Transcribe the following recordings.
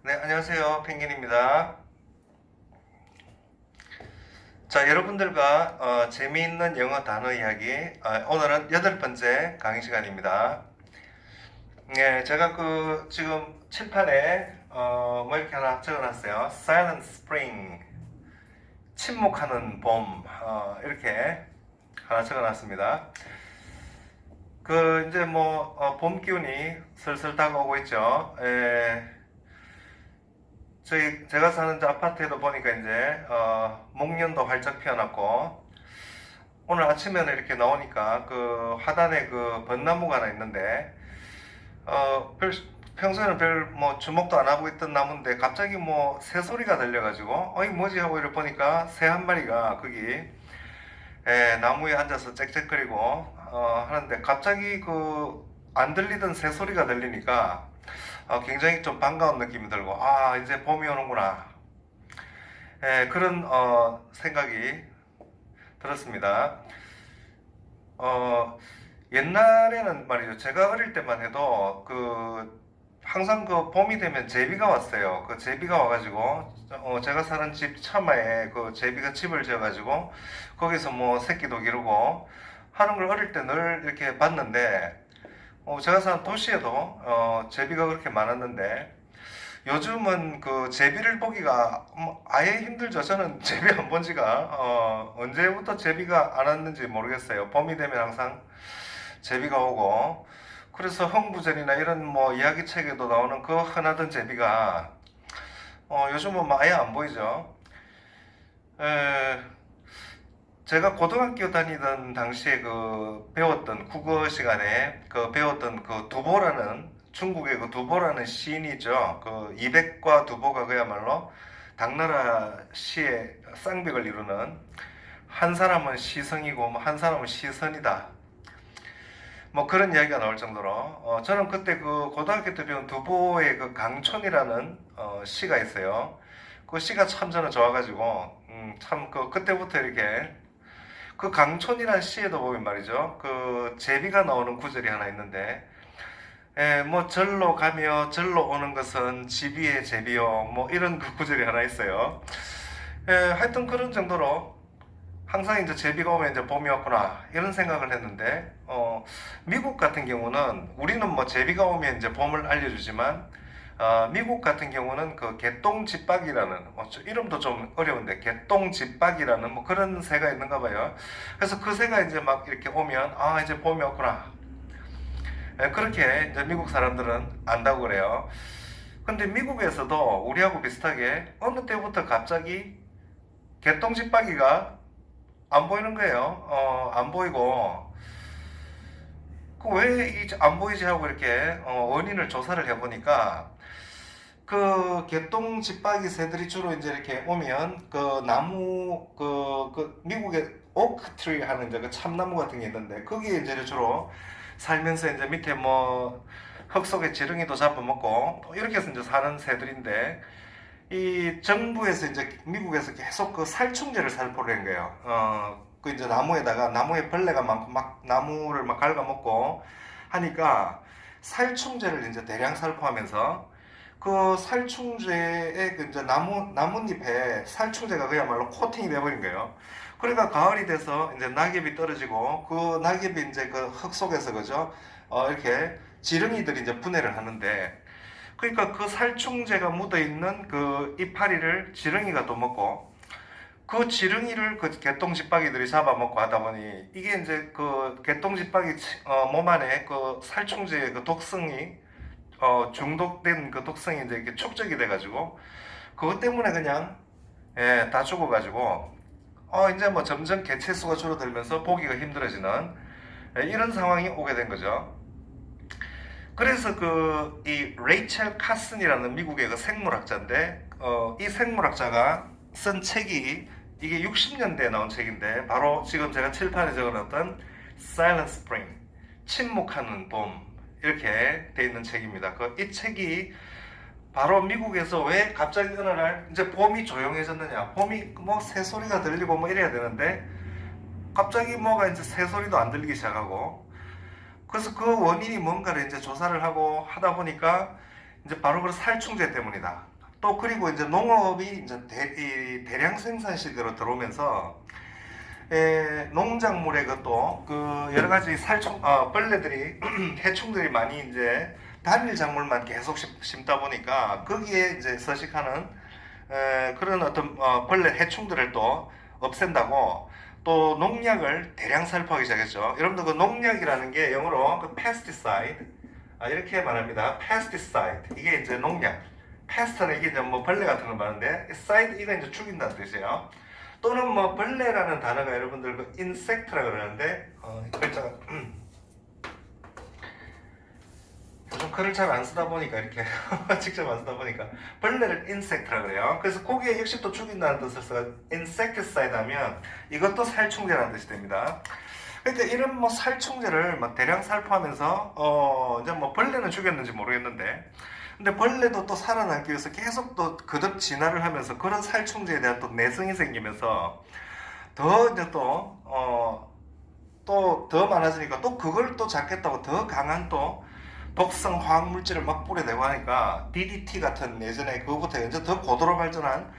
네, 안녕하세요. 펭귄입니다. 자, 여러분들과 재미있는 영어 단어 이야기, 오늘은 8번째 강의 시간입니다. 네, 제가 지금 칠판에 뭐 이렇게 하나 적어놨어요. Silent Spring, 침묵하는 봄, 이렇게 하나 적어놨습니다. 이제 봄 기운이 슬슬 다가오고 있죠. 제가 사는 저 아파트에도 보니까 이제 목련도 활짝 피어났고, 오늘 아침에는 이렇게 나오니까 그 하단에 그 벚나무가 하나 있는데 평소에는 별 뭐 주목도 안 하고 있던 나무인데 갑자기 뭐 새소리가 들려가지고 어이 뭐지 하고 이렇게 보니까 새 한 마리가 거기 나무에 앉아서 짹짹거리고 하는데, 갑자기 안 들리던 새소리가 들리니까 굉장히 좀 반가운 느낌이 들고, 이제 봄이 오는구나, 그런 생각이 들었습니다. 옛날에는 말이죠, 제가 어릴 때만 해도 항상 봄이 되면 제비가 왔어요. 그 제비가 와가지고 제가 사는 집 처마에 그 제비가 집을 지어가지고 거기서 뭐 새끼도 기르고 하는 걸 어릴 때 늘 이렇게 봤는데, 제가 사는 도시에도 제비가 그렇게 많았는데 요즘은 그 제비를 보기가 아예 힘들죠. 저는 제비 안 본 지가 언제부터 제비가 안 왔는지 모르겠어요. 봄이 되면 항상 제비가 오고, 그래서 흥부전이나 이런 뭐 이야기책에도 나오는 그 흔하던 제비가 요즘은 뭐 아예 안 보이죠. 에, 제가 고등학교 다니던 당시에 배웠던 국어 시간에 배웠던 두보라는, 중국의 두보라는 시인이죠. 이백과 두보가 그야말로 당나라 시의 쌍벽을 이루는, 한 사람은 시성이고 한 사람은 시선이다, 뭐 그런 이야기가 나올 정도로 저는 그때 고등학교 때 배운 두보의 강촌이라는 시가 있어요. 그 시가 참 저는 좋아가지고 참 그때부터 이렇게 강촌이라는 시에도 보면 말이죠, 제비가 나오는 구절이 하나 있는데, 뭐 절로 가며 절로 오는 것은 집위의 제비요, 뭐 이런 구절이 하나 있어요. 하여튼 그런 정도로 항상 이제 제비가 오면 이제 봄이 왔구나 이런 생각을 했는데, 미국 같은 경우는, 우리는 뭐 제비가 오면 이제 봄을 알려주지만 미국 같은 경우는 개똥집박이라는, 이름도 좀 어려운데 개똥집박이라는 뭐 그런 새가 있는가 봐요. 그래서 그 새가 이제 막 이렇게 오면 이제 봄이 왔구나, 그렇게 이제 미국 사람들은 안다고 그래요. 근데 미국에서도 우리하고 비슷하게 어느 때부터 갑자기 개똥집박이가 안 보이는 거예요. 안 보이고, 왜 안 보이지 하고 이렇게 원인을 조사를 해보니까, 개똥 집박이 새들이 주로 이제 이렇게 오면 나무, 미국의 오크트리 하는 이제 참나무 같은 게 있는데, 거기에 이제 주로 살면서 이제 밑에 뭐 흙 속에 지렁이도 잡아먹고 이렇게 해서 이제 사는 새들인데, 이 정부에서 이제 미국에서 계속 살충제를 살포를 한 거예요. 이제 나무에 벌레가 많고 막 나무를 막 갉아먹고 하니까 살충제를 이제 대량 살포하면서 그 살충제에 이제 나뭇잎에 살충제가 그야말로 코팅이 돼버린 거예요. 그러니까 가을이 돼서 이제 낙엽이 떨어지고 그 낙엽이 이제 흙 속에서 그죠? 이렇게 지렁이들이 이제 분해를 하는데, 그러니까 그 살충제가 묻어 있는 그 이파리를 지렁이가 또 먹고, 그 지렁이를 개똥집박이들이 잡아먹고 하다 보니 이게 이제 개똥집박이 몸 안에 살충제의 독성이 중독된 독성이 이제 이렇게 축적이 돼가지고 그것 때문에 그냥 다 죽어가지고 이제 뭐 점점 개체수가 줄어들면서 보기가 힘들어지는 이런 상황이 오게 된 거죠. 그래서 이 레이첼 카슨이라는 미국의 생물학자인데, 이 생물학자가 쓴 책이, 이게 60년대에 나온 책인데, 바로 지금 제가 칠판에 적어놨던 Silent Spring, 침묵하는 봄, 이렇게 돼 있는 책입니다. 이 책이 바로 미국에서 왜 갑자기 어느 날 이제 봄이 조용해졌느냐, 봄이 뭐 새소리가 들리고 뭐 이래야 되는데 갑자기 뭐가 이제 새소리도 안 들리기 시작하고, 그래서 그 원인이 뭔가를 이제 조사를 하고 하다 보니까 이제 바로 그 살충제 때문이다. 또 그리고 이제 농업이 이제 이 대량 생산 시대로 들어오면서 농작물의 것도 그 여러 가지 벌레들이 해충들이 많이 이제 단일 작물만 계속 심다 보니까 거기에 이제 서식하는 그런 어떤 벌레 해충들을 또 없앤다고 또 농약을 대량 살포하기 시작했죠. 여러분들 그 농약이라는 게 영어로 그 pesticide 이렇게 말합니다. pesticide 이게 이제 농약. pest는 이게 이제 뭐 벌레 같은 걸 말하는데 side 이거 이제 죽인다는 뜻이에요. 또는 뭐 벌레라는 단어가 여러분들 그 insect라 그러는데 글자가 요즘 글을 잘 안 쓰다 보니까 이렇게 직접 안 쓰다 보니까 벌레를 insect라 그래요. 그래서 고기에 역시 또 죽인다는 뜻을 써서 insecticide 하면 이것도 살충제라는 뜻이 됩니다. 그러니까 이런 뭐 살충제를 막 대량 살포하면서 이제 뭐 벌레는 죽였는지 모르겠는데 근데 벌레도 또 살아남기 위해서 계속 또 거듭 진화를 하면서 그런 살충제에 대한 또 내성이 생기면서 더 이제 또 더 많아지니까 또 그걸 또 잡겠다고 더 강한 또 독성 화학 물질을 막 뿌려대고 하니까 DDT 같은 예전에 그거부터 이제 더 고도로 발전한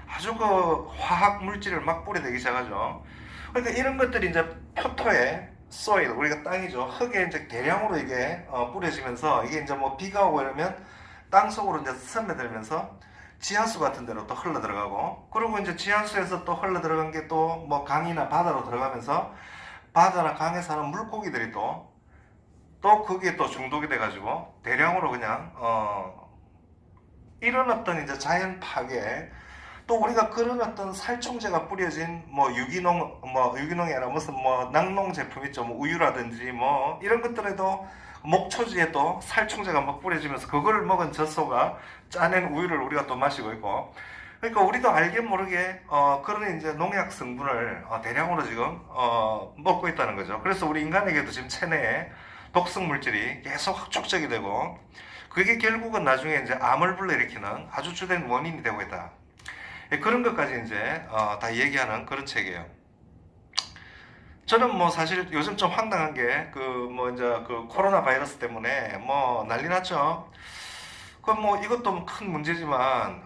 아주 그 화학 물질을 막 뿌려대기 시작하죠. 그러니까 이런 것들이 이제 표토에 soil 우리가 땅이죠. 흙에 이제 대량으로 이게 뿌려지면서 이게 이제 뭐 비가 오고 이러면 땅 속으로 이제 스며들면서 지하수 같은 데로 또 흘러 들어가고 그리고 이제 지하수에서 또 흘러 들어간 게 또 뭐 강이나 바다로 들어가면서 바다나 강에 사는 물고기들이 또 거기에 또 중독이 돼가지고 대량으로 그냥 이런 어떤 이제 자연 파괴 또 우리가 그런 어떤 살충제가 뿌려진 뭐 유기농이 아니라 무슨 뭐 낙농 제품 있죠. 뭐 우유라든지 뭐 이런 것들에도 목초지에도 살충제가 막 뿌려지면서 그거를 먹은 젖소가 짜낸 우유를 우리가 또 마시고 있고 그러니까 우리도 알게 모르게 그런 이제 농약 성분을 대량으로 지금 먹고 있다는 거죠. 그래서 우리 인간에게도 지금 체내에 독성 물질이 계속 축적이 되고 그게 결국은 나중에 이제 암을 불러일으키는 아주 주된 원인이 되고 있다. 그런 것까지 이제 다 얘기하는 그런 책이에요. 저는 뭐 사실 요즘 좀 황당한 게 그 뭐 이제 그 코로나 바이러스 때문에 뭐 난리 났죠. 그 뭐 이것도 큰 문제지만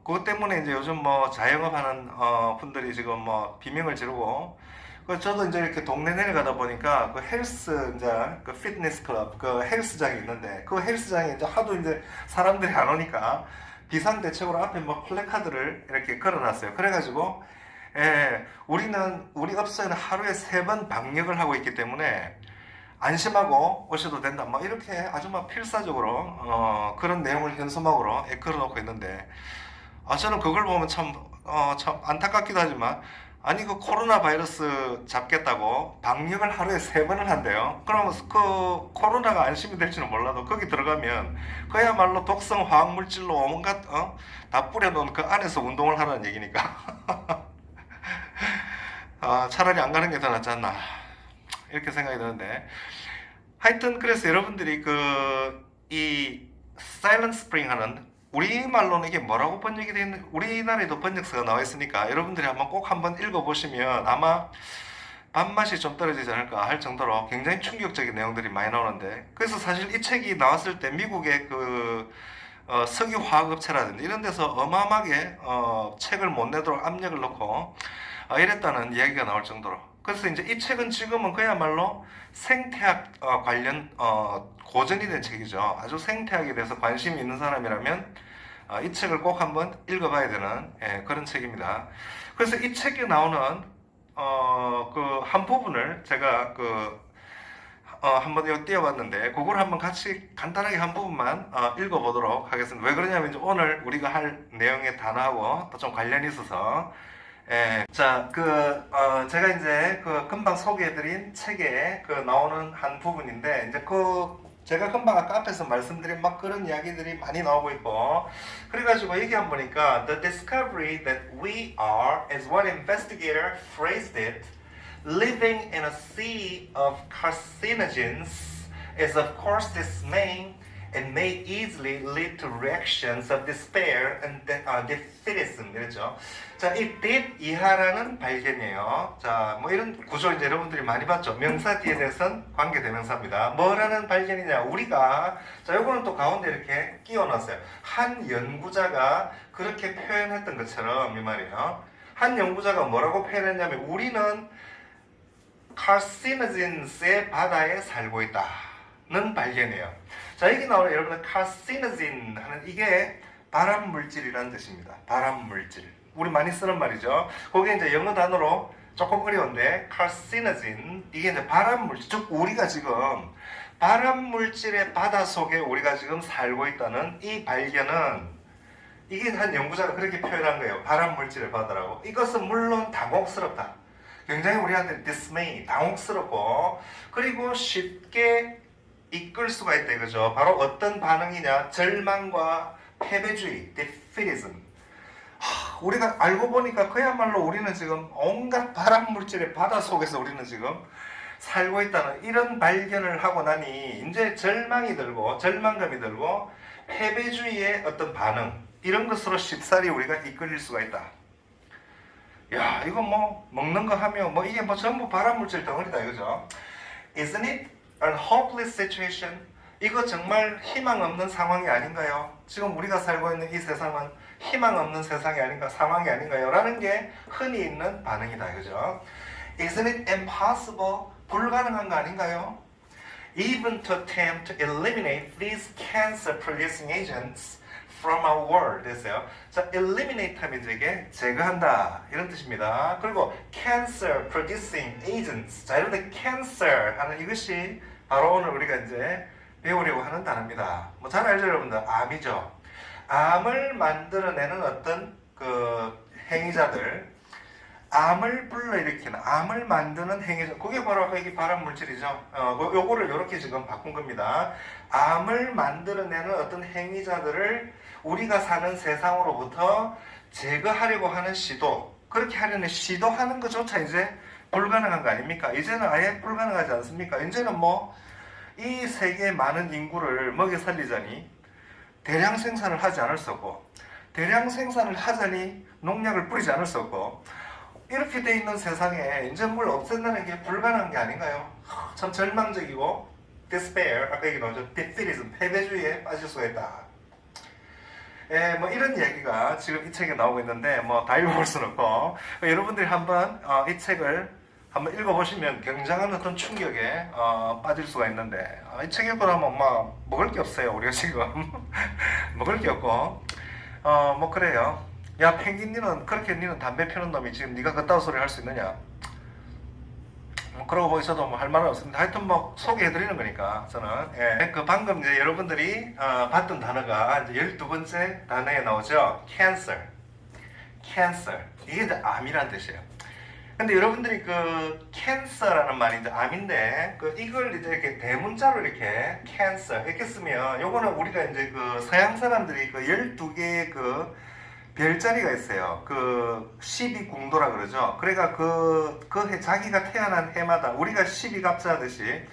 그것 때문에 이제 요즘 뭐 자영업 하는 분들이 지금 뭐 비명을 지르고 그 저도 이제 이렇게 동네 내려가다 보니까 그 헬스 이제 그 피트니스 클럽 그 헬스장이 있는데 그 헬스장에 이제 하도 이제 사람들이 안 오니까 비상대책으로 앞에 뭐 플래카드를 이렇게 걸어놨어요. 그래가지고 우리 업소에는 하루에 3번 방역을 하고 있기 때문에 안심하고 오셔도 된다. 뭐 이렇게 아주 막 필사적으로 그런 내용을 현수막으로 걸어놓고 있는데 저는 그걸 보면 참 안타깝기도 하지만 아니 그 코로나 바이러스 잡겠다고 방역을 하루에 3번을 한대요. 그러면 그 코로나가 안심이 될지는 몰라도 거기 들어가면 그야말로 독성 화학 물질로 온갖 다 뿌려놓은 그 안에서 운동을 하라는 얘기니까 차라리 안 가는 게 더 낫지 않나 이렇게 생각이 드는데 하여튼 그래서 여러분들이 이 사일런트 스프링 하는 우리말로는 이게 뭐라고 번역이 되어 있는 우리나라에도 번역서가 나와 있으니까 여러분들이 한번 한번 읽어보시면 아마 밥맛이 좀 떨어지지 않을까 할 정도로 굉장히 충격적인 내용들이 많이 나오는데 그래서 사실 이 책이 나왔을 때 미국의 석유화학업체라든지 이런 데서 어마어마하게 책을 못 내도록 압력을 넣고 이랬다는 이야기가 나올 정도로 그래서 이제 이 책은 지금은 그야말로 생태학 관련 고전이 된 책이죠. 아주 생태학에 대해서 관심이 있는 사람이라면 이 책을 꼭 한번 읽어봐야 되는 그런 책입니다. 그래서 이 책에 나오는 그 한 부분을 제가 한번 이거 띄워봤는데 그걸 한번 같이 간단하게 한 부분만 읽어보도록 하겠습니다. 왜 그러냐면 이제 오늘 우리가 할 내용의 단어하고 또 좀 관련이 있어서 자, 제가 이제 금방 소개해드린 책에 나오는 한 부분인데, 이제 제가 금방 아까 앞에서 말씀드린 막 그런 이야기들이 많이 나오고 있고, 그래가지고 얘기 한번 보니까, The discovery that we are, as one investigator phrased it, living in a sea of carcinogens is of course dismaying and may easily lead to reactions of despair and defeatism. 이랬죠. 자, 이 that 이하라는 발견이에요. 자, 뭐 이런 구조 이제 여러분들이 많이 봤죠. 명사 뒤에 대해서는 관계대명사입니다. 뭐라는 발견이냐? 우리가 자, 요거는 또 가운데 이렇게 끼워놨어요. 한 연구자가 그렇게 표현했던 것처럼 이 말이에요. 한 연구자가 뭐라고 표현했냐면 우리는 carcinogens 바다에 살고 있다는 발견이에요. 자, 여기 나오는 여러분들 carcinogen 하는 이게 발암물질이라는 뜻입니다. 발암물질. 우리 많이 쓰는 말이죠. 그게 이제 영어 단어로 조금 어려운데 carcinogen 이게 이제 발암물질. 즉 우리가 지금 발암물질의 바다 속에 우리가 지금 살고 있다는 이 발견은 이게 한 연구자가 그렇게 표현한 거예요. 발암물질의 바다라고. 이것은 물론 당혹스럽다. 굉장히 우리한테 dismay, 당혹스럽고 그리고 쉽게 이끌 수가 있다 이거죠. 바로 어떤 반응이냐? 절망과 패배주의, defeatism. 우리가 알고 보니까 그야말로 우리는 지금 온갖 발암물질의 바다 속에서 우리는 지금 살고 있다는 이런 발견을 하고 나니 이제 절망이 들고 절망감이 들고 패배주의의 어떤 반응 이런 것으로 쉽사리 우리가 이끌릴 수가 있다. 야, 이거 뭐 먹는 거 하면 뭐 이게 뭐 전부 발암물질 덩어리다 이거죠. Isn't it a hopeless situation? 이거 정말 희망 없는 상황이 아닌가요? 지금 우리가 살고 있는 이 세상은 희망 없는 세상이 아닌가, 상황이 아닌가요? 라는 게 흔히 있는 반응이다 이거죠. Isn't it impossible? 불가능한 거 아닌가요? Even to attempt to eliminate these cancer-producing agents from our world 됐어요. 자, eliminate 하면 이게 제거한다 이런 뜻입니다. 그리고 cancer producing agents. 자, 여러분들 cancer 하는 이것이 바로 오늘 우리가 이제 배우려고 하는 단어입니다. 뭐 잘 알죠, 여러분들? 암이죠. 암을 만들어내는 어떤 그 행위자들, 암을 불러일으키는, 암을 만드는 행위자, 그게 바로 이게 발암물질이죠. 요거를 이렇게 지금 바꾼 겁니다. 암을 만들어내는 어떤 행위자들을 우리가 사는 세상으로부터 제거하려고 하는 시도, 그렇게 하려는 시도하는 것조차 이제 불가능한 거 아닙니까? 이제는 아예 불가능하지 않습니까? 이제는 뭐 이 세계 많은 인구를 먹여 살리자니 대량 생산을 하지 않을 수 없고, 대량 생산을 하자니 농약을 뿌리지 않을 수 없고, 이렇게 돼 있는 세상에 이제 뭘 없앤다는 게 불가능한 게 아닌가요? 참 절망적이고 despair, 아까 얘기 나오죠. defeatism, 패배주의에 빠질 수가 있다. 예, 뭐 이런 얘기가 지금 이 책에 나오고 있는데 뭐 다 읽어볼 수는 없고 여러분들이 한번 이 책을 한번 읽어보시면 굉장한 어떤 충격에 빠질 수가 있는데 이 책 읽고 나면 막 먹을 게 없어요. 우리가 지금 먹을 게 없고 뭐 그래요. 야, 펭귄 니는 그렇게 니는 담배 피우는 놈이 지금 네가 그따위 소리 할 수 있느냐? 뭐 그러고 뭐 있어도 뭐 할 말은 없습니다. 하여튼 뭐 소개해드리는 거니까 저는 그 방금 이제 여러분들이 봤던 단어가 이제 12번째 단어에 나오죠. cancer. 이게 이제 암이란 뜻이에요. 근데 여러분들이 그 cancer라는 말이 이제 암인데 이걸 이제 이렇게 대문자로 이렇게 cancer 이렇게 쓰면 요거는 우리가 이제 그 서양 사람들이 그 12개의 그 별자리가 있어요. 그 12궁도라 그러죠. 그러니까 그 자기가 태어난 해마다 우리가 12갑자 하듯이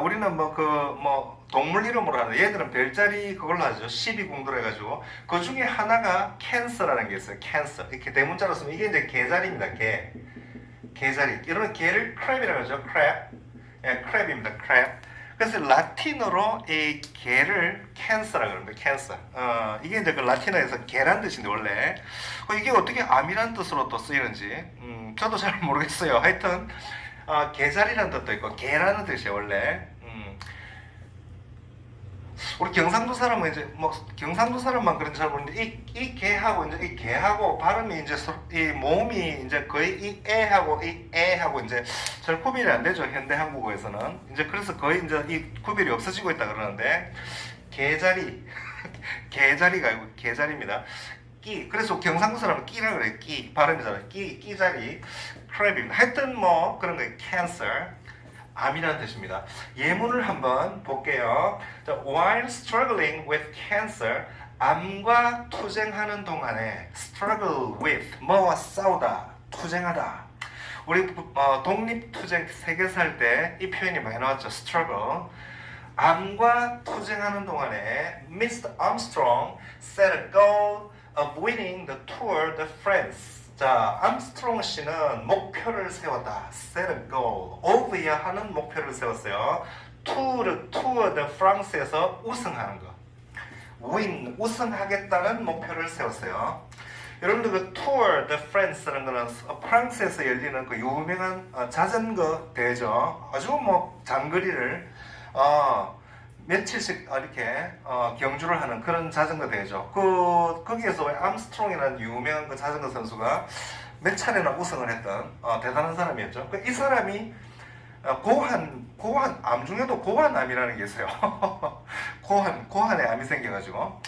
우리는 뭐 동물 이름으로 하는 얘들은 별자리 그걸로 하죠. 12궁도로 해가지고 그 중에 하나가 캔서라는 게 있어요. 캔서 이렇게 대문자로 쓰면 이게 이제 개자리입니다. 개자리. 이런 개를 crab이라고 하죠. crab입니다. crab. 그래서 라틴어로 이 개를 캔서라고 합니다. 캔서. 이게 이제 그 라틴어에서 개란 뜻인데 원래 이게 어떻게 암이란 뜻으로 또 쓰이는지 저도 잘 모르겠어요. 하여튼 개자리라는 뜻도 있고 개라는 뜻이에요 원래. 우리 경상도 사람은 이제 뭐 경상도 사람만 그런지 잘 모르는데 이 개하고 이제 이 개하고 발음이 이제 이 모음이 이제 거의 이 에하고 이 에하고 이제 잘 구별이 안 되죠. 현대 한국어에서는 이제 그래서 거의 이제 이 구별이 없어지고 있다 그러는데 개자리 개자리가 아니고 개자리입니다. 끼 그래서 경상도 사람은 끼라 그래요. 끼 발음이잖아요. 끼자리 crab입니다. 하여튼 뭐 그런 거예요. cancer 암이라는 뜻입니다. 예문을 한번 볼게요. While struggling with cancer, 암과 투쟁하는 동안에 struggle with, 뭐와 싸우다, 투쟁하다. 우리 독립투쟁 세계사 할 때 이 표현이 많이 나왔죠. struggle. 암과 투쟁하는 동안에 Mr. Armstrong set a goal of winning the Tour de France. 자, 암스트롱 씨는 목표를 세웠다. set a goal. of야 하는 목표를 세웠어요. Tour de France에서 우승하는 거. win, 우승하겠다는 목표를 세웠어요. 여러분들 그 Tour de France라는 거는 프랑스에서 열리는 그 유명한 자전거 대회죠. 아주 뭐 장거리를 며칠씩 이렇게 경주를 하는 그런 자전거 대회죠. 거기에서 왜 암스트롱이라는 유명한 그 자전거 선수가 몇 차례나 우승을 했던 대단한 사람이었죠. 이 사람이 암 중에도 고환암이라는 게 있어요. 고환에 암이 생겨가지고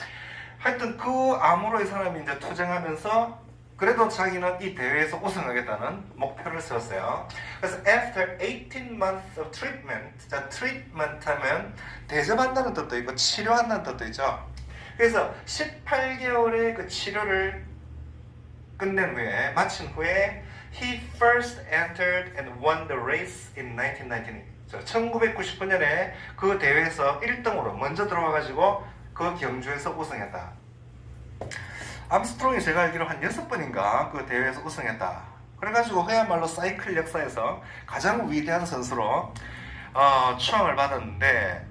하여튼 그 암으로 이 사람이 이제 투쟁하면서 그래도 자기는 이 대회에서 우승하겠다는 목표를 세웠어요. 그래서 after 18 months of treatment, 자, treatment 하면 대접한다는 뜻도 있고 치료한다는 뜻도 있죠. 그래서 18개월의 그 치료를 끝낸 후에, 마친 후에 he first entered and won the race in 1999. 1999년에 그 대회에서 1등으로 먼저 들어와가지고 그 경주에서 우승했다. 암스트롱이 제가 알기로 한 6번인가 그 대회에서 우승했다. 그래가지고 그야말로 사이클 역사에서 가장 위대한 선수로 추앙을 받았는데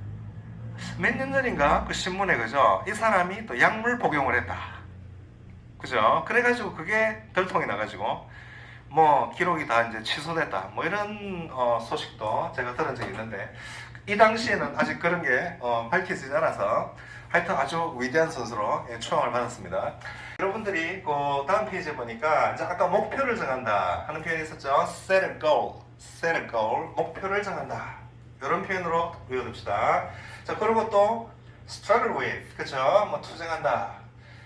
몇 년 전인가 그 신문에 그죠? 이 사람이 또 약물 복용을 했다. 그죠? 그래가지고 그게 들통이 나가지고 뭐 기록이 다 이제 취소됐다. 뭐 이런 소식도 제가 들은 적이 있는데 이 당시에는 아직 그런 게 밝혀지지 않아서 하여튼 아주 위대한 선수로 추앙을 받았습니다. 여러분들이 그 다음 페이지에 보니까 이제 아까 목표를 정한다 하는 표현이 있었죠. set a goal, set a goal, 목표를 정한다. 이런 표현으로 외워둡시다. 자, 그리고 또 struggle with, 그쵸? 뭐 투쟁한다.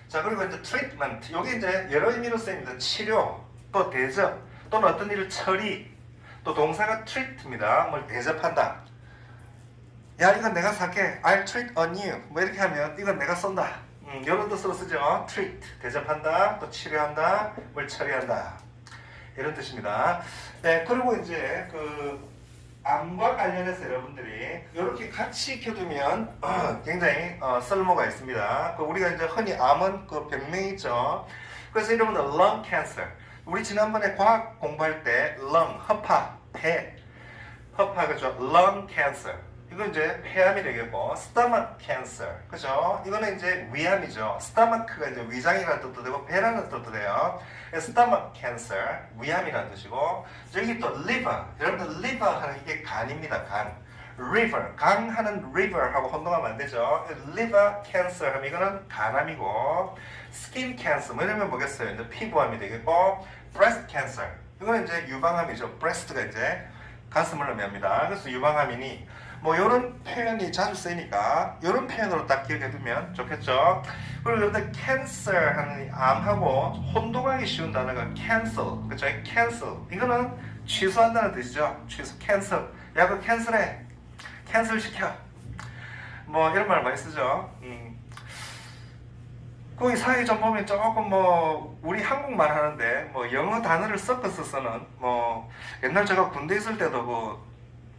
자, 그리고 이제 treatment, 여기 이제 여러 의미로 쓰입니다. 치료, 또 대접, 또는 어떤 일을 처리, 또 동사가 treat입니다. 뭘 대접한다. 야, 이건 내가 살게. I'll treat on you. 뭐 이렇게 하면 이건 내가 쏜다. 이런 뜻으로 쓰죠. treat, 대접한다, 또 치료한다, 뭘 처리한다. 이런 뜻입니다. 네, 그리고 이제 그 암과 관련해서 여러분들이 이렇게 같이 익혀두면 굉장히 쓸모가 있습니다. 우리가 이제 흔히 암은 그 병명이 있죠. 그래서 여러분들 lung cancer. 우리 지난번에 과학 공부할 때 lung, 허파, 폐, 허파 그죠? lung cancer. 이건 이제 폐암이 되겠고, stomach cancer, 그죠? 이거는 이제 위암이죠. stomach가 이제 위장이라는 뜻도 되고, 배라는 뜻도 돼요. stomach cancer, 위암이라는 뜻이고, 여기 또 liver, 여러분들 liver 하는 이게 간입니다, 간. river, 강하는 river하고 혼동하면 안 되죠. liver cancer 하면 이거는 간암이고, skin cancer, 뭐 이러면 뭐겠어요? 이제 피부암이 되겠고, breast cancer, 이거는 이제 유방암이죠. breast가 이제 가슴을 의미합니다. 그래서 유방암이니, 뭐 이런 표현이 자주 쓰이니까 이런 표현으로 딱 기억해두면 좋겠죠. 그리고 여러분들 cancer 하는 암하고 혼동하기 쉬운 단어가 cancel, 그렇죠? cancel 이거는 취소한다는 뜻이죠. 취소, cancel. 야, 그거 캔슬해, 캔슬 시켜. 뭐 이런 말 많이 쓰죠. 거기 사회 좀 보면 조금 뭐 우리 한국말 하는데 뭐 영어 단어를 섞어서 쓰는 뭐 옛날 제가 군대 있을 때도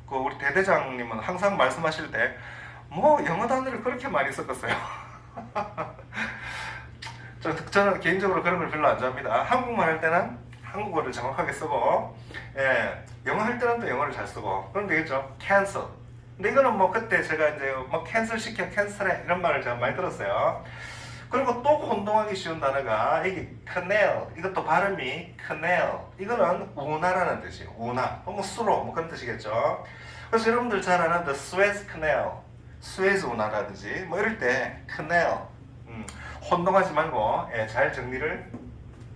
그 우리 대대장님은 항상 말씀하실 때 뭐 영어 단어를 그렇게 많이 섞었어요. 저는 개인적으로 그런 걸 별로 안 좋아합니다. 한국말 할 때는 한국어를 정확하게 쓰고, 예, 영어 할 때는 또 영어를 잘 쓰고 그럼 되겠죠. cancel. 근데 이거는 뭐 그때 제가 이제 뭐 캔슬 시켜, 캔슬해 이런 말을 제가 많이 들었어요. 그리고 또 혼동하기 쉬운 단어가 이게 canal, 이것도 발음이 canal, 이거는 운하라는 뜻이에요. 운하, 뭐 수로 뭐 그런 뜻이겠죠. 그래서 여러분들 잘 아는 the Suez Canal, 수에즈 운하라든지 뭐 이럴 때 canal, 혼동하지 말고 잘 정리를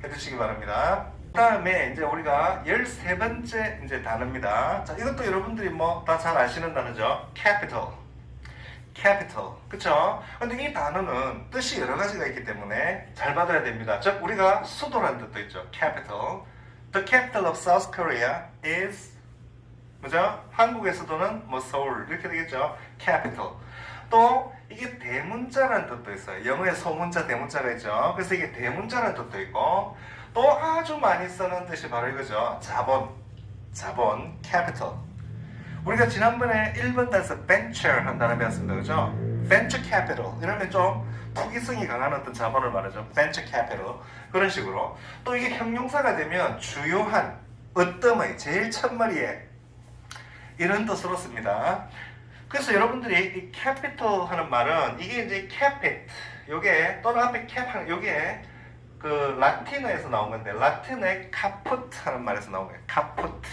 해주시기 바랍니다. 그 다음에 이제 우리가 13번째 이제 단어입니다. 자, 이것도 여러분들이 뭐 다 잘 아시는 단어죠. capital. capital. 그쵸? 근데 이 단어는 뜻이 여러 가지가 있기 때문에 잘 받아야 됩니다. 즉, 우리가 수도라는 뜻도 있죠. capital. The capital of South Korea is, 그죠? 한국의 수도는 뭐 서울 이렇게 되겠죠. capital. 또 이게 대문자라는 뜻도 있어요. 영어에 소문자, 대문자가 있죠. 그래서 이게 대문자라는 뜻도 있고, 또 아주 많이 쓰는 뜻이 바로 이거죠. 자본, 자본, capital. 우리가 지난번에 1번 단서 venture 한 단어 배웠습니다. 그죠? venture capital 이러면 좀 투기성이 강한 어떤 자본을 말하죠. venture capital 그런 식으로. 또 이게 형용사가 되면 주요한 어떠의 제일 첫머리에 이런 뜻으로 씁니다. 그래서 여러분들이 이 capital 하는 말은 이게 이제 capit 요게 또는 앞에 cap 하는 요게 그 라틴어에서 나온 건데 라틴어의 caput 하는 말에서 나온 거예요. caput.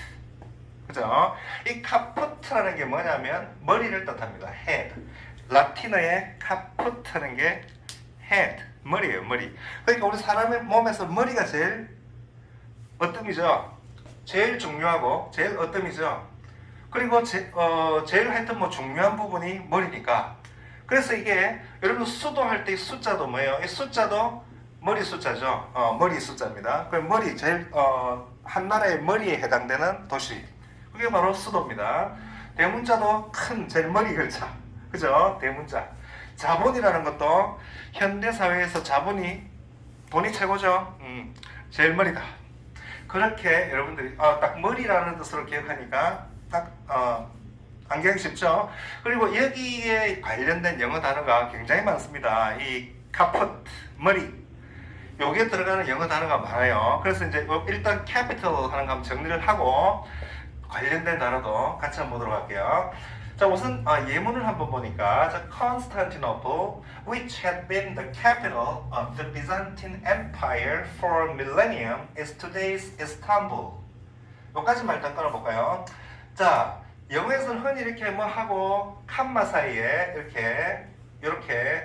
그죠? 이 caput라는 게 뭐냐면 머리를 뜻합니다. head. 라틴어의 caput 하는 게 head. 머리예요, 머리. 그러니까 우리 사람의 몸에서 머리가 제일 어뜸이죠. 제일 중요하고 제일 어뜸이죠. 그리고 제일 하여튼 뭐 중요한 부분이 머리니까. 그래서 이게 여러분 수도할 때 이 숫자도 뭐예요? 이 숫자도 머리 숫자죠. 머리 숫자입니다. 그 머리 제일 한 나라의 머리에 해당되는 도시. 그게 바로 수도입니다. 대문자도 큰 제일 머리 글자. 그죠? 대문자. 자본이라는 것도 현대 사회에서 자본이 돈이 최고죠. 제일 머리다. 그렇게 여러분들이 딱 머리라는 뜻으로 기억하니까 딱 암기하기 쉽죠. 그리고 여기에 관련된 영어 단어가 굉장히 많습니다. 이 caput 머리 여기에 들어가는 영어 단어가 많아요. 그래서 이제 일단 capital 하는 거 한번 정리를 하고 관련된 단어도 같이 한번 보도록 할게요. 자, 우선 예문을 한번 보니까 자, Constantinople, which had been the capital of the Byzantine Empire for a millennium, is today's Istanbul. 여기까지만 일단 끊어볼까요? 자, 영어에서는 흔히 이렇게 뭐 하고 칸마 사이에 이렇게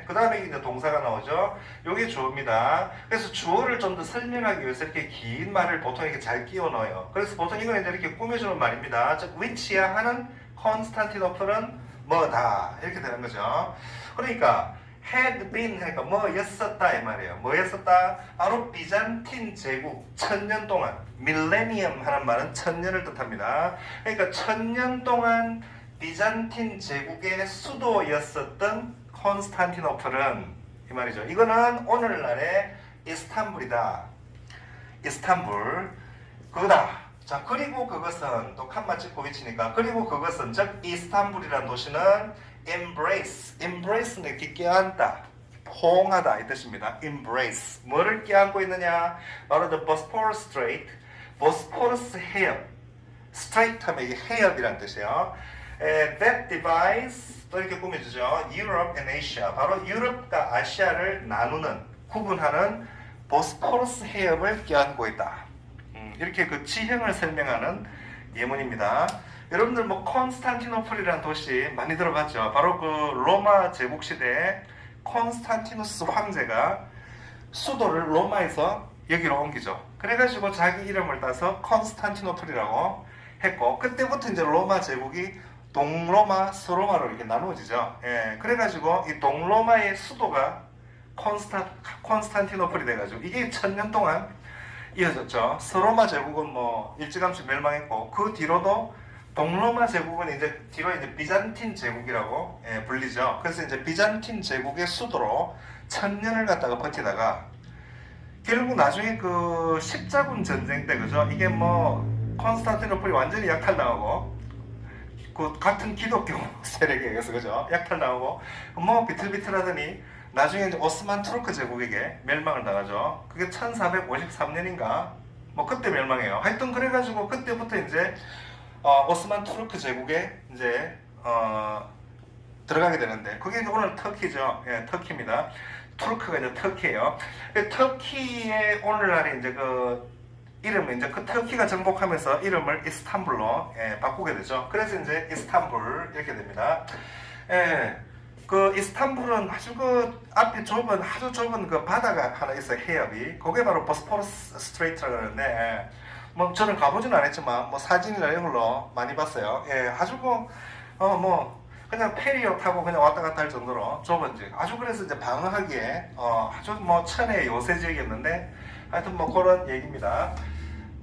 그 다음에 이제 동사가 나오죠. 요게 주어입니다. 그래서 주어를 좀 더 설명하기 위해서 이렇게 긴 말을 보통 이렇게 잘 끼워 넣어요. 그래서 보통 이거는 이제 이렇게 꾸며주는 말입니다. 즉 which야 하는 콘스탄티노플은 뭐다 이렇게 되는 거죠. 그러니까 had been 하니까 뭐였었다 이 말이에요. 뭐였었다? 바로 비잔틴 제국 1000년 동안 밀레니엄 하는 말은 1000년을 뜻합니다. 그러니까 1000년 동안 비잔틴 제국의 수도였었던 콘스탄티노플은 이 말이죠. 이거는 오늘날의 이스탄불이다. 이스탄불 그거다. 자, 그리고 그것은 또 칸마 찍고 위치니까 그리고 그것은 즉 이스탄불이라는 도시는 embrace는 이렇게 껴안다, 포옹하다 이 뜻입니다. embrace 뭐를 껴안고 있느냐? 바로 the Bosphorus Strait, 보스포러스 해협. strait 하면 이게 해협이란 뜻이에요. that divides 또 이렇게 꾸며주죠. Europe and Asia 바로 유럽과 아시아를 나누는 구분하는 보스포러스 해협을 껴안고 있다. 이렇게 그 지형을 설명하는 예문입니다. 여러분들 뭐 콘스탄티노플이라는 도시 많이 들어봤죠. 바로 그 로마 제국 시대에 콘스탄티누스 황제가 수도를 로마에서 여기로 옮기죠. 그래가지고 자기 이름을 따서 콘스탄티노플이라고 했고 그때부터 이제 로마 제국이 동로마, 서로마로 이렇게 나누어지죠. 예, 그래가지고 이 동로마의 수도가 콘스탄티노플이 돼가지고 이게 1000년 동안 이어졌죠. 서로마 제국은 뭐 일찌감치 멸망했고 그 뒤로도 동로마 제국은 이제 뒤로 이제 비잔틴 제국이라고 불리죠. 그래서 이제 비잔틴 제국의 수도로 1000년을 갖다가 버티다가 결국 나중에 그 십자군 전쟁 때 그죠? 이게 뭐 콘스탄티노플이 완전히 약탈당하고 그 같은 기독교 세력에 의해서 그죠? 약탈당하고 뭐 비틀비틀하더니 나중에 이제 오스만 투르크 제국에게 멸망을 당하죠. 그게 1453년인가 뭐 그때 멸망해요. 하여튼 그래가지고 그때부터 이제 오스만 투르크 제국에 이제 들어가게 되는데 그게 이제 오늘 터키죠. 예, 터키입니다. 투르크가 이제 터키예요. 터키의 오늘날에 이제 그 이름을 이제 그 터키가 정복하면서 이름을 이스탄불로 바꾸게 되죠. 그래서 이제 이스탄불 이렇게 됩니다. 그 이스탄불은 아주 그 앞에 아주 좁은 그 바다가 하나 있어요. 해협이. 그게 바로 보스포러스 스트레이트라고 하는데 뭐 저는 가보지는 않았지만 뭐 사진이나 이런 걸로 많이 봤어요. 아주 뭐 그냥 페리어 타고 그냥 왔다 갔다 할 정도로 좁은지 아주 그래서 이제 방어하기에 아주 뭐 천혜의 요새 지역이었는데 하여튼 뭐 그런 얘기입니다.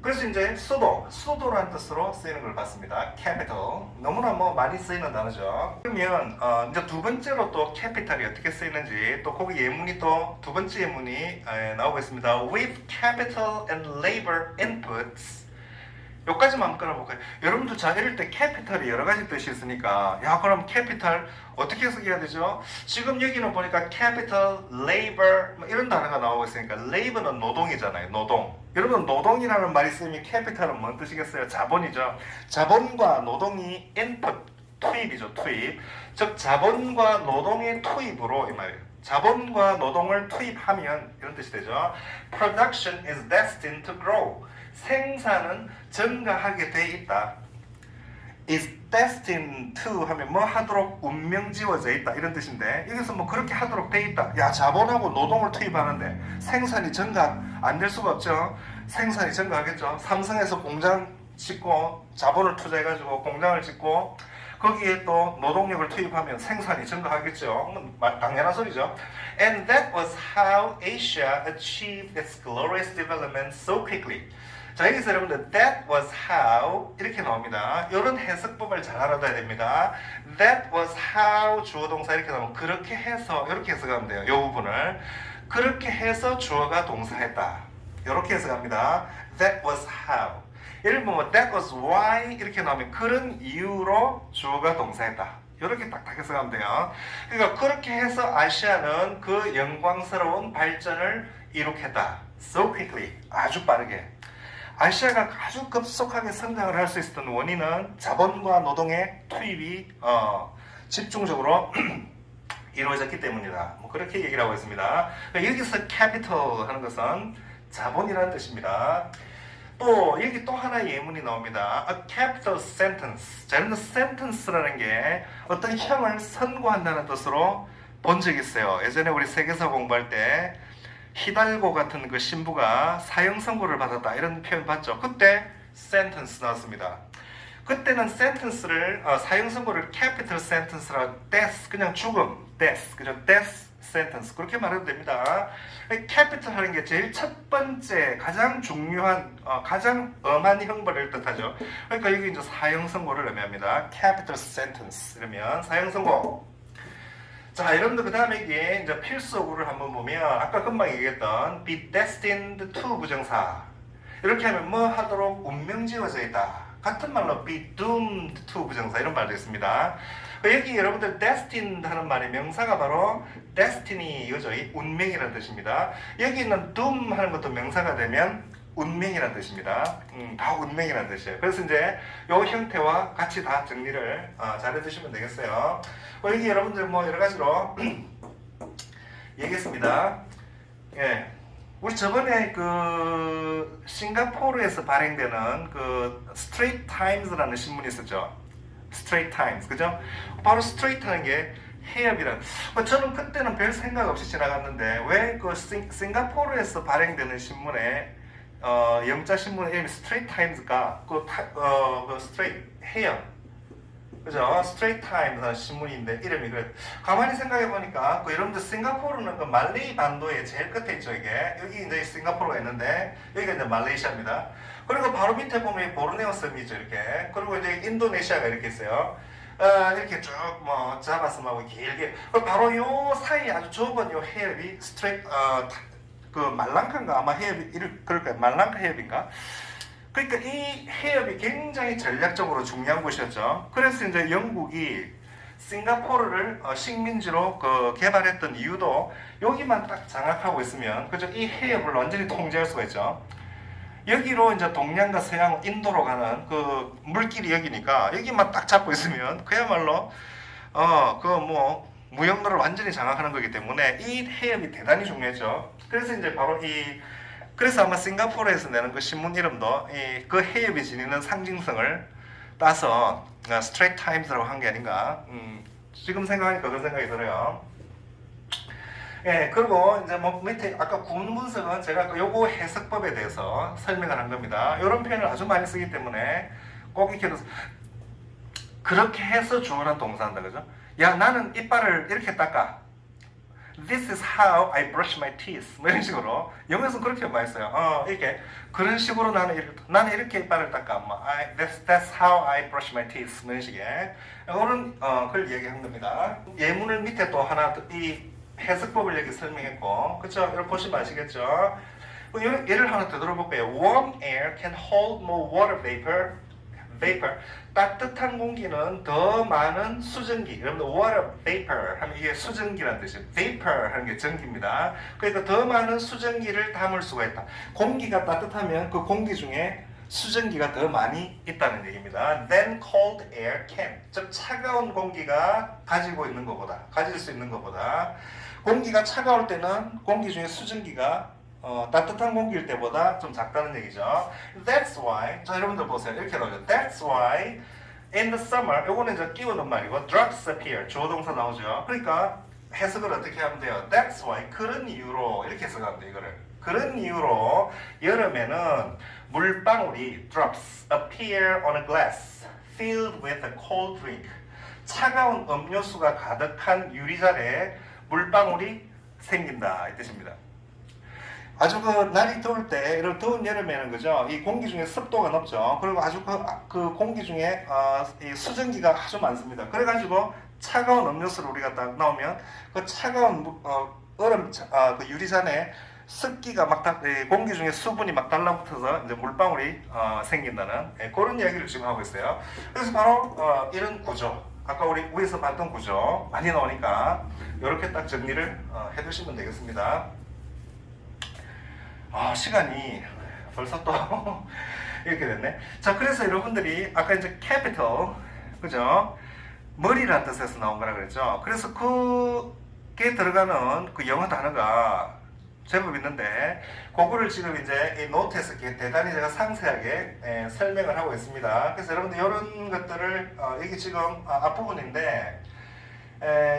그래서 이제 수도라는 뜻으로 쓰이는 걸 봤습니다. capital. 너무나 뭐 많이 쓰이는 단어죠. 그러면 이제 두 번째로 또 capital이 어떻게 쓰이는지 또 거기 예문이 또 두 번째 예문이 나오고 있습니다. With capital and labor inputs, 여기까지만 한번 끌어볼까요? 여러분들 자 이럴 때 캐피탈이 여러 가지 뜻이 있으니까 야 그럼 캐피탈 어떻게 해석해야 되죠? 지금 여기는 보니까 캐피탈, 레이버 뭐 이런 단어가 나오고 있으니까 레이버는 노동이잖아요. 노동. 여러분 노동이라는 말이 쓰면 캐피탈은 뭔 뜻이겠어요? 자본이죠. 자본과 노동이 인풋, 투입이죠. 투입. 즉 자본과 노동의 투입으로 이 말이에요. 자본과 노동을 투입하면 이런 뜻이 되죠. Production is destined to grow. 생산은 증가하게 돼 있다. is destined to 하면 뭐 하도록 운명 지어져 있다 이런 뜻인데 여기서 뭐 그렇게 하도록 돼 있다. 야 자본하고 노동을 투입하는데 생산이 증가 안 될 수가 없죠. 생산이 증가하겠죠. 삼성에서 공장 짓고 자본을 투자해가지고 공장을 짓고 거기에 또 노동력을 투입하면 생산이 증가하겠죠. 당연한 소리죠. And that was how Asia achieved its glorious development so quickly. 자 여기서 여러분들 that was how 이렇게 나옵니다. 이런 해석법을 잘 알아둬야 됩니다. That was how 주어 동사 이렇게 나오면 그렇게 해서 이렇게 해석하면 돼요. 이 부분을 그렇게 해서 주어가 동사했다. 이렇게 해석합니다. That was how. 예를 들면 뭐 that was why 이렇게 나오면 그런 이유로 주어가 동사했다. 이렇게 딱딱 해석하면 돼요. 그러니까 그렇게 해서 아시아는 그 영광스러운 발전을 이룩했다. So quickly. 아주 빠르게. 아시아가 아주 급속하게 성장을 할 수 있었던 원인은 자본과 노동의 투입이 집중적으로 이루어졌기 때문이다. 뭐 그렇게 얘기를 하고 있습니다. 여기서 capital 하는 것은 자본이라는 뜻입니다. 또 여기 또 하나의 예문이 나옵니다. A capital sentence. 자, 여러분 sentence라는 게 어떤 형을 선고한다는 뜻으로 본 적이 있어요. 예전에 우리 세계사 공부할 때 히달고 같은 그 신부가 사형 선고를 받았다 이런 표현 봤죠. 그때 sentence 나왔습니다. 그때는 sentence를 사형 선고를 capital sentence라 death 그냥 죽음 death 그죠 death sentence 그렇게 말해도 됩니다. capital 하는 게 제일 첫 번째 가장 중요한 가장 엄한 형벌을 뜻하죠. 그러니까 여기 이제 사형 선고를 의미합니다. capital sentence 이러면 사형 선고. 자, 여러분들 그 다음에 이게 이제 필수어구를 한번 보면 아까 금방 얘기했던 be destined to 부정사 이렇게 하면 뭐 하도록 운명 지어져 있다. 같은 말로 be doomed to 부정사 이런 말도 있습니다. 여기 여러분들 destined 하는 말의 명사가 바로 destiny 이거죠. 운명이라는 뜻입니다. 여기 있는 doom 하는 것도 명사가 되면 운명이라는 뜻입니다. 다 운명이라는 뜻이에요. 그래서 이제 이 형태와 같이 다 정리를 잘 해두시면 되겠어요. 여기 여러분들 뭐 여러 가지로 얘기했습니다. 예. 우리 저번에 그 싱가포르에서 발행되는 그 스트레이트 타임즈라는 신문이 있었죠. 스트레이트 타임즈, 그죠? 바로 스트레이트 하는 게 해협이란. 저는 그때는 별 생각 없이 지나갔는데 왜 그 싱가포르에서 발행되는 신문에 영자 신문의 이름이 스트레이트 타임즈가 그 스트레이트 해협. 그죠? 스트레이트 타임즈라는 신문인데 이름이 그래. 가만히 생각해 보니까 그 여러분들 싱가포르는 그 말레이 반도의 제일 끝에 있죠 이게. 여기 이제 싱가포르가 있는데 여기가 이제 말레이시아입니다. 그리고 바로 밑에 보면 보르네오 섬이죠 이렇게. 그리고 이제 인도네시아가 이렇게 있어요. 이렇게 쭉 뭐 자바섬하고 길게. 바로 요 사이 아주 좁은 요 해협이 스트레이트 그 말랑카인가 아마 해협이 그럴까요? 말랑카 해협인가? 그러니까 이 해협이 굉장히 전략적으로 중요한 곳이었죠. 그래서 이제 영국이 싱가포르를 식민지로 개발했던 이유도 여기만 딱 장악하고 있으면 그죠? 이 해협을 완전히 통제할 수가 있죠. 여기로 이제 동양과 서양, 인도로 가는 그 물길이 여기니까 여기만 딱 잡고 있으면 그야말로 무역로를 완전히 장악하는 거기 때문에 이 해협이 대단히 중요했죠. 그래서 이제 바로 그래서 아마 싱가포르에서 내는 그 신문 이름도 그 해협이 지니는 상징성을 따서 스트레이트 타임즈라고 한 게 아닌가. 지금 생각하니까 그런 생각이 들어요. 예, 그리고 이제 뭐 밑에 아까 구문 분석은 제가 요거 해석법에 대해서 설명을 한 겁니다. 이런 표현을 아주 많이 쓰기 때문에 꼭 익혀둬서 그렇게 해서 주어란 동사한다, 그죠? 야, 나는 이빨을 이렇게 닦아. This is how I brush my teeth. 뭐 이런 식으로 영어에서는 그렇게 많이 써요. 이렇게 그런 식으로 나는 이렇게 이빨을 닦아. That's how I brush my teeth. 뭐 이런 식의 그런 그걸 얘기한 겁니다. 예문을 밑에 또 하나 이 해석법을 여기 설명했고, 그렇죠? 이걸 보시면 아시겠죠? 예를 하나 더 들어볼게요. Warm air can hold more water vapor. 따뜻한 공기는 더 많은 수증기. 여러분들 water vapor 하면 이게 수증기라는 뜻이에요. vapor 하는 게 전기입니다. 그러니까 더 많은 수증기를 담을 수가 있다. 공기가 따뜻하면 그 공기 중에 수증기가 더 많이 있다는 얘기입니다. Then cold air can. 즉 차가운 공기가 가질 수 있는 것보다 공기가 차가울 때는 공기 중에 수증기가 따뜻한 공기일 때보다 좀 작다는 얘기죠. That's why, 자 여러분들 보세요. 이렇게 나오죠. That's why in the summer, 요거는 이제 끼우는 말이고 drops appear, 주어 동사 나오죠. 그러니까 해석을 어떻게 하면 돼요? That's why, 그런 이유로 이렇게 해석하면 돼요. 이거를 그런 이유로 여름에는 물방울이 drops appear on a glass filled with a cold drink. 차가운 음료수가 가득한 유리잔에 물방울이 생긴다 이 뜻입니다. 아주 그 날이 더울 때, 이런 더운 여름에는 그죠? 이 공기 중에 습도가 높죠. 그리고 아주 그 공기 중에 이 수증기가 아주 많습니다. 그래가지고 차가운 음료수를 우리가 딱 나오면 그 차가운 그 유리잔에 습기가 공기 중에 수분이 막 달라붙어서 이제 물방울이 생긴다는 그런 이야기를 지금 하고 있어요. 그래서 바로 이런 구조, 아까 우리 위에서 봤던 구조 많이 나오니까 이렇게 딱 정리를 해두시면 되겠습니다. 시간이 벌써 또 이렇게 됐네. 자, 그래서 여러분들이 아까 이제 capital, 그죠? 머리라는 뜻에서 나온 거라 그랬죠. 그래서 그게 들어가는 그 영어 단어가 제법 있는데, 그거를 지금 이제 이 노트에서 대단히 제가 상세하게 설명을 하고 있습니다. 그래서 여러분들 이런 것들을 여기 지금 앞부분인데,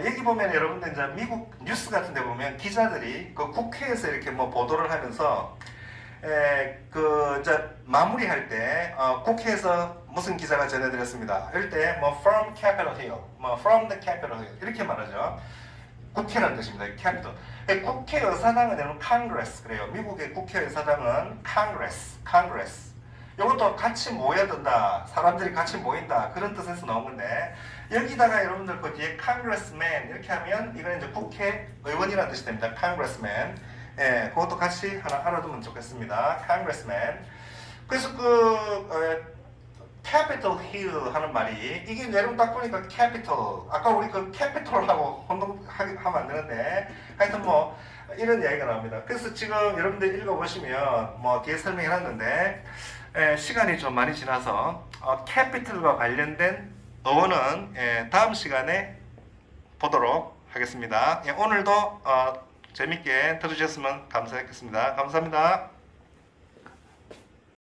여기 보면 여러분들 이제 미국 뉴스 같은 데 보면 기자들이 그 국회에서 이렇게 뭐 보도를 하면서 그 이제 마무리할 때 국회에서 무슨 기자가 전해드렸습니다. 이럴 때 뭐 from Capitol Hill, 뭐 from the Capitol Hill 이렇게 말하죠. 국회라는 뜻입니다. Capitol. 국회의사당은 여러분 Congress 그래요. 미국의 국회의사당은 Congress. 이것도 같이 모여야 된다. 사람들이 같이 모인다. 그런 뜻에서 나온 건데, 여기다가 여러분들 그 뒤에 congressman 이렇게 하면 이건 이제 국회의원이라는 뜻이 됩니다. congressman. 그것도 같이 하나 알아두면 좋겠습니다. congressman. 그래서 Capitol Hill 하는 말이, 이게 여러분 딱 보니까 Capitol, 아까 우리 그 Capitol하고 혼동하면 안 되는데, 하여튼 뭐 이런 이야기가 나옵니다. 그래서 지금 여러분들 읽어보시면 뭐 뒤에 설명해놨는데, 시간이 좀 많이 지나서 캐피털과 관련된 어원은 다음 시간에 보도록 하겠습니다. 오늘도 재밌게 들어주셨으면 감사하겠습니다. 감사합니다.